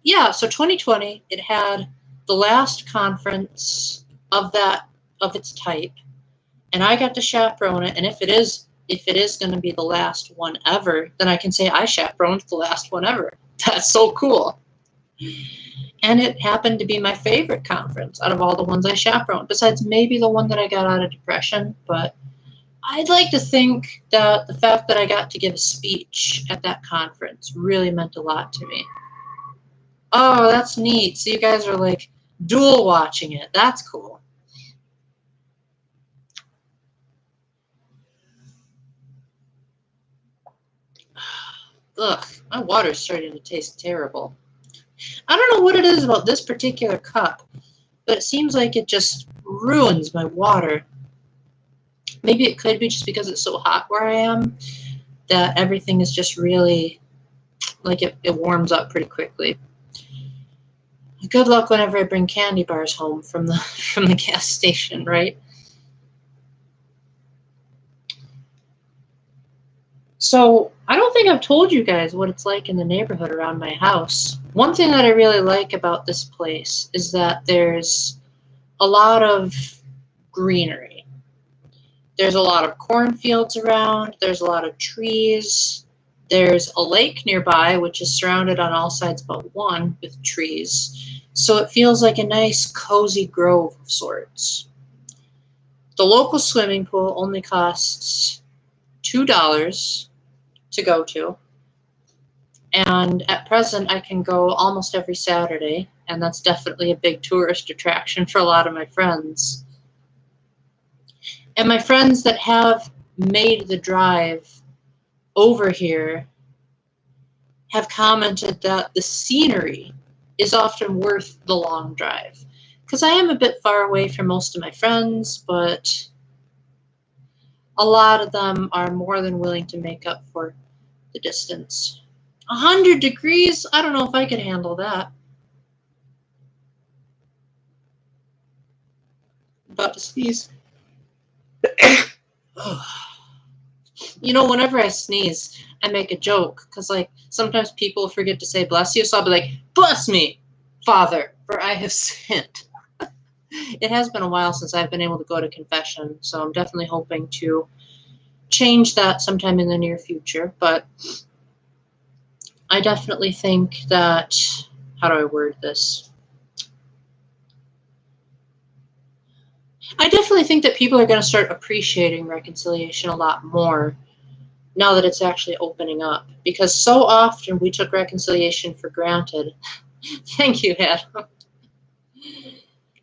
Yeah, so 2020, it had the last conference of its type, and I got to chaperone it. And if it is going to be the last one ever, then I can say I chaperoned the last one ever. That's so cool. And it happened to be my favorite conference out of all the ones I chaperoned, besides maybe the one that I got out of depression. But I'd like to think that the fact that I got to give a speech at that conference really meant a lot to me. Oh, that's neat. So you guys are like dual watching it. That's cool. Ugh, my water's starting to taste terrible. I don't know what it is about this particular cup, but it seems like it just ruins my water. Maybe it could be just because it's so hot where I am that everything is just really, like it warms up pretty quickly. Good luck whenever I bring candy bars home from the gas station, right? So I don't think I've told you guys what it's like in the neighborhood around my house. One thing that I really like about this place is that there's a lot of greenery. There's a lot of cornfields around. There's a lot of trees. There's a lake nearby, which is surrounded on all sides but one with trees. So it feels like a nice, cozy grove of sorts. The local swimming pool only costs $2 to go to. And at present, I can go almost every Saturday, and that's definitely a big tourist attraction for a lot of my friends. And my friends that have made the drive over here have commented that the scenery is often worth the long drive. Because I am a bit far away from most of my friends, but a lot of them are more than willing to make up for the distance. 100 degrees? I don't know if I could handle that. About to sneeze. You know, whenever I sneeze, I make a joke because, like, sometimes people forget to say bless you, so I'll be like, bless me, Father, for I have sinned. It has been a while since I've been able to go to confession, so I'm definitely hoping to change that sometime in the near future. But I definitely think that, how do I word this? I definitely think that people are going to start appreciating reconciliation a lot more now that it's actually opening up. Because so often we took reconciliation for granted. Thank you, Adam.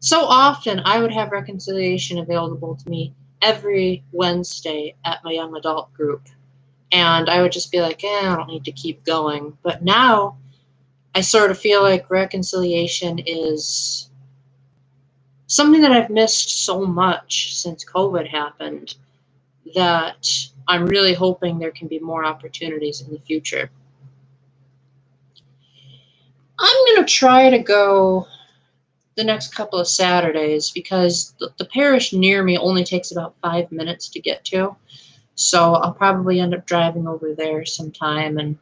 So often I would have reconciliation available to me every Wednesday at my young adult group. And I would just be like, I don't need to keep going. But now I sort of feel like reconciliation is something that I've missed so much since COVID happened that I'm really hoping there can be more opportunities in the future. I'm going to try to go the next couple of Saturdays because the parish near me only takes about 5 minutes to get to. So I'll probably end up driving over there sometime and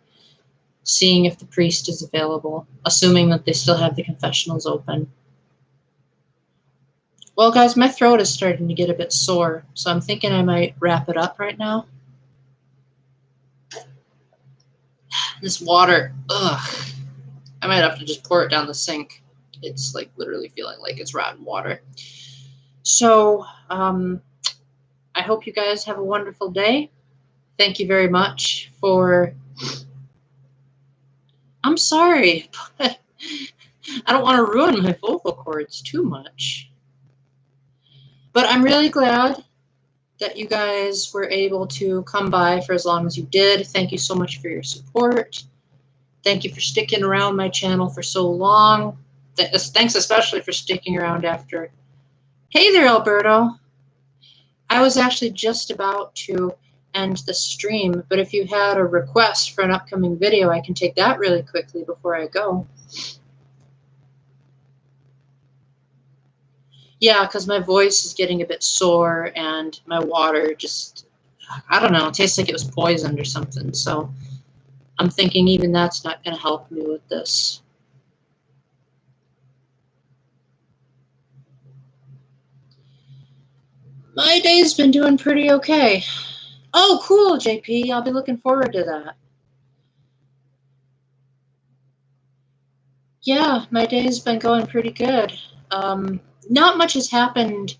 seeing if the priest is available, assuming that they still have the confessionals open. Well, guys, my throat is starting to get a bit sore, so I'm thinking I might wrap it up right now. This water, ugh. I might have to just pour it down the sink. It's like literally feeling like it's rotten water. So, I hope you guys have a wonderful day. Thank you very much for... I'm sorry, but I don't want to ruin my vocal cords too much. But I'm really glad that you guys were able to come by for as long as you did. Thank you so much for your support. Thank you for sticking around my channel for so long. Thanks especially for sticking around after. Hey there, Alberto. I was actually just about to end the stream, but if you had a request for an upcoming video, I can take that really quickly before I go. Yeah, because my voice is getting a bit sore and my water just, I don't know, it tastes like it was poisoned or something. So I'm thinking even that's not going to help me with this. My day's been doing pretty okay. Oh, cool, JP. I'll be looking forward to that. Yeah, my day's been going pretty good. Not much has happened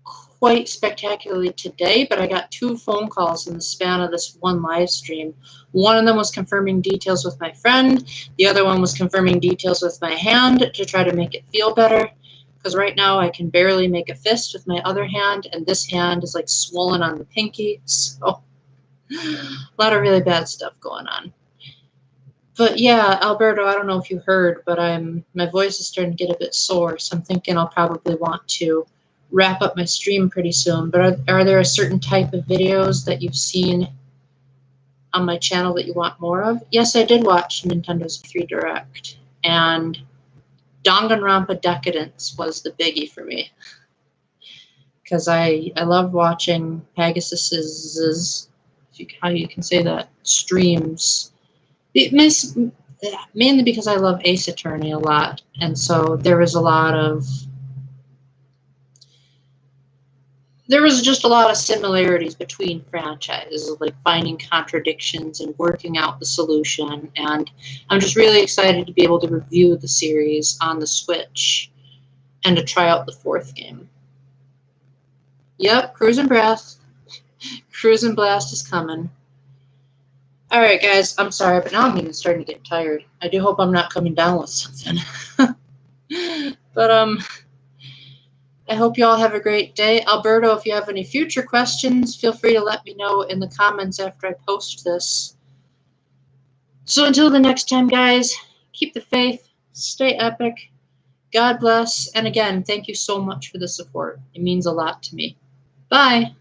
quite spectacularly today, but I got 2 phone calls in the span of this one live stream. One of them was confirming details with my friend. The other one was confirming details with my hand to try to make it feel better. Because right now I can barely make a fist with my other hand, and this hand is like swollen on the pinky. So a lot of really bad stuff going on. But yeah, Alberto, I don't know if you heard, but my voice is starting to get a bit sore, so I'm thinking I'll probably want to wrap up my stream pretty soon. But are there a certain type of videos that you've seen on my channel that you want more of? Yes, I did watch Nintendo's 3 Direct, and Danganronpa Decadence was the biggie for me. Because I love watching Pegasus's, how you can say that, streams. Mainly because I love Ace Attorney a lot, and so there was just a lot of similarities between franchises, like finding contradictions and working out the solution. And I'm just really excited to be able to review the series on the Switch and to try out the 4th game. Yep, Cruise and Blast. Cruise and Blast is coming. All right, guys, I'm sorry, but now I'm even starting to get tired. I do hope I'm not coming down with something. But I hope you all have a great day. Alberto, if you have any future questions, feel free to let me know in the comments after I post this. So until the next time, guys, keep the faith, stay epic, God bless, and again, thank you so much for the support. It means a lot to me. Bye.